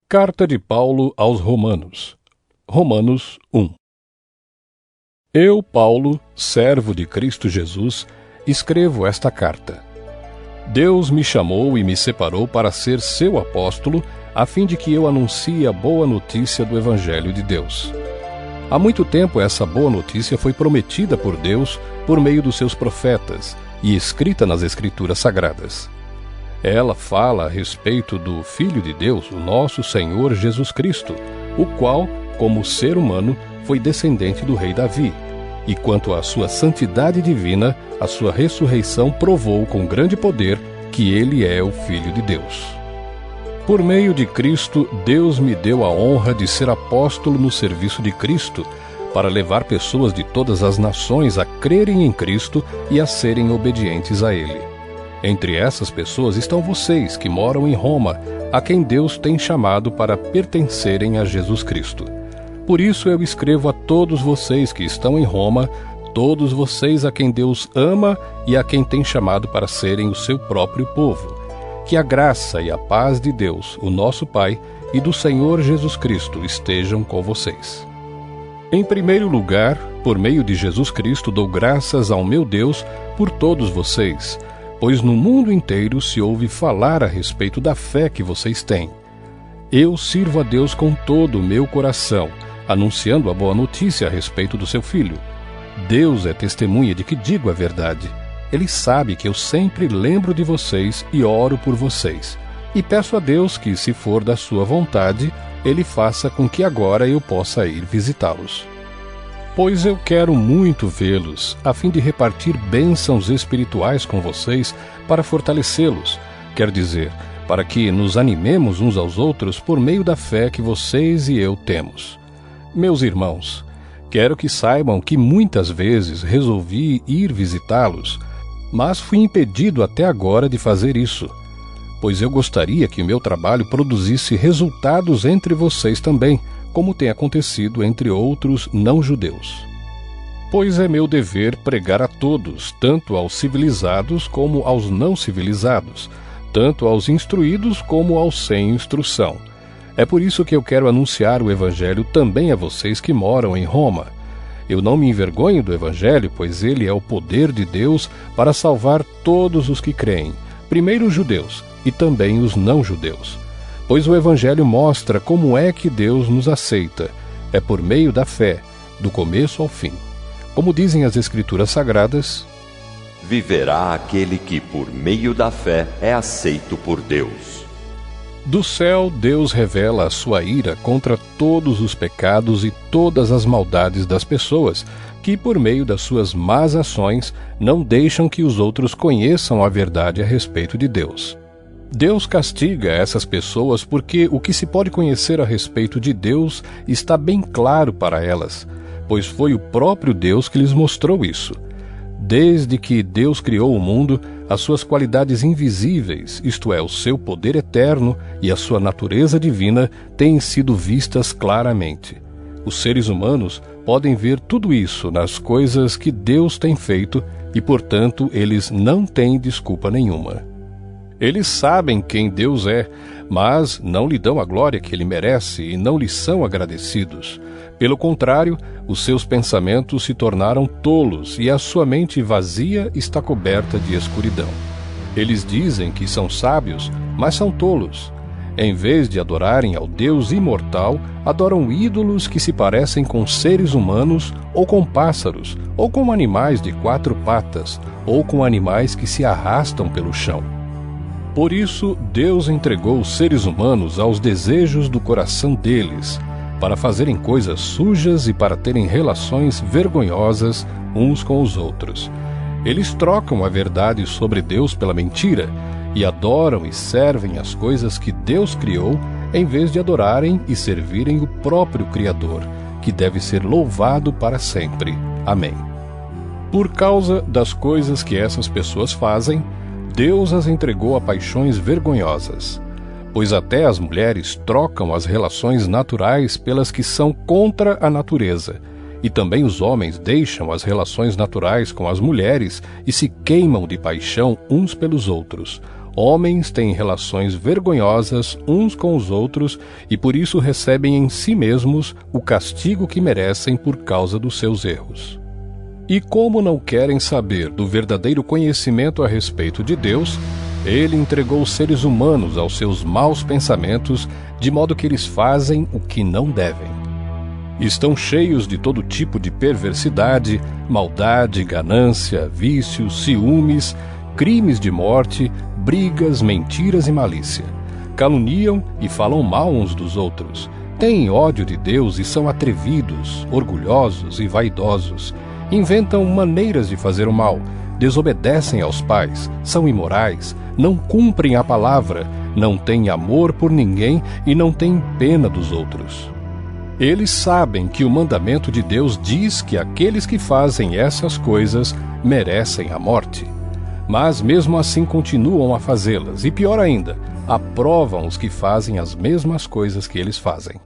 Carta de Paulo aos Romanos. Romanos 1. Eu, Paulo, servo de Cristo Jesus, escrevo esta carta. Deus me chamou e me separou para ser seu apóstolo, a fim de que eu anuncie a boa notícia do Evangelho de Deus. Há muito tempo essa boa notícia foi prometida por Deus por meio dos seus profetas e escrita nas Escrituras Sagradas. Ela fala a respeito do Filho de Deus, o nosso Senhor Jesus Cristo, o qual, como ser humano, foi descendente do rei Davi, e quanto à sua santidade divina, a sua ressurreição provou com grande poder que ele é o Filho de Deus. Por meio de Cristo, Deus me deu a honra de ser apóstolo no serviço de Cristo, para levar pessoas de todas as nações a crerem em Cristo e a serem obedientes a Ele. Entre essas pessoas estão vocês que moram em Roma, a quem Deus tem chamado para pertencerem a Jesus Cristo. Por isso eu escrevo a todos vocês que estão em Roma, todos vocês a quem Deus ama e a quem tem chamado para serem o seu próprio povo. Que a graça e a paz de Deus, o nosso Pai, e do Senhor Jesus Cristo estejam com vocês. Em primeiro lugar, por meio de Jesus Cristo, dou graças ao meu Deus por todos vocês, pois no mundo inteiro se ouve falar a respeito da fé que vocês têm. Eu sirvo a Deus com todo o meu coração, anunciando a boa notícia a respeito do seu Filho. Deus é testemunha de que digo a verdade. Ele sabe que eu sempre lembro de vocês e oro por vocês. E peço a Deus que, se for da sua vontade, Ele faça com que agora eu possa ir visitá-los. Pois eu quero muito vê-los, a fim de repartir bênçãos espirituais com vocês para fortalecê-los, quer dizer, para que nos animemos uns aos outros por meio da fé que vocês e eu temos. Meus irmãos, quero que saibam que muitas vezes resolvi ir visitá-los, mas fui impedido até agora de fazer isso, pois eu gostaria que o meu trabalho produzisse resultados entre vocês também, como tem acontecido entre outros não-judeus. Pois é meu dever pregar a todos, tanto aos civilizados como aos não civilizados, tanto aos instruídos como aos sem instrução. É por isso que eu quero anunciar o Evangelho também a vocês que moram em Roma. Eu não me envergonho do Evangelho, pois ele é o poder de Deus para salvar todos os que creem, primeiro os judeus e também os não-judeus. Pois o Evangelho mostra como é que Deus nos aceita. É por meio da fé, do começo ao fim. Como dizem as Escrituras Sagradas, viverá aquele que, por meio da fé, é aceito por Deus. Do céu, Deus revela a sua ira contra todos os pecados e todas as maldades das pessoas, que, por meio das suas más ações, não deixam que os outros conheçam a verdade a respeito de Deus. Deus castiga essas pessoas porque o que se pode conhecer a respeito de Deus está bem claro para elas, pois foi o próprio Deus que lhes mostrou isso. Desde que Deus criou o mundo, as suas qualidades invisíveis, isto é, o seu poder eterno e a sua natureza divina, têm sido vistas claramente. Os seres humanos podem ver tudo isso nas coisas que Deus tem feito e, portanto, eles não têm desculpa nenhuma. Eles sabem quem Deus é, mas não lhe dão a glória que ele merece e não lhe são agradecidos. Pelo contrário, os seus pensamentos se tornaram tolos e a sua mente vazia está coberta de escuridão. Eles dizem que são sábios, mas são tolos. Em vez de adorarem ao Deus imortal, adoram ídolos que se parecem com seres humanos, ou com pássaros, ou com animais de 4 patas, ou com animais que se arrastam pelo chão. Por isso, Deus entregou os seres humanos aos desejos do coração deles, para fazerem coisas sujas e para terem relações vergonhosas uns com os outros. Eles trocam a verdade sobre Deus pela mentira e adoram e servem as coisas que Deus criou, em vez de adorarem e servirem o próprio Criador, que deve ser louvado para sempre. Amém. Por causa das coisas que essas pessoas fazem, Deus as entregou a paixões vergonhosas, pois até as mulheres trocam as relações naturais pelas que são contra a natureza, e também os homens deixam as relações naturais com as mulheres e se queimam de paixão uns pelos outros. Homens têm relações vergonhosas uns com os outros e por isso recebem em si mesmos o castigo que merecem por causa dos seus erros. E como não querem saber do verdadeiro conhecimento a respeito de Deus, Ele entregou os seres humanos aos seus maus pensamentos, de modo que eles fazem o que não devem. Estão cheios de todo tipo de perversidade, maldade, ganância, vícios, ciúmes, crimes de morte, brigas, mentiras e malícia. Caluniam e falam mal uns dos outros. Têm ódio de Deus e são atrevidos, orgulhosos e vaidosos. Inventam maneiras de fazer o mal, desobedecem aos pais, são imorais, não cumprem a palavra, não têm amor por ninguém e não têm pena dos outros. Eles sabem que o mandamento de Deus diz que aqueles que fazem essas coisas merecem a morte. Mas mesmo assim continuam a fazê-las, e pior ainda, aprovam os que fazem as mesmas coisas que eles fazem.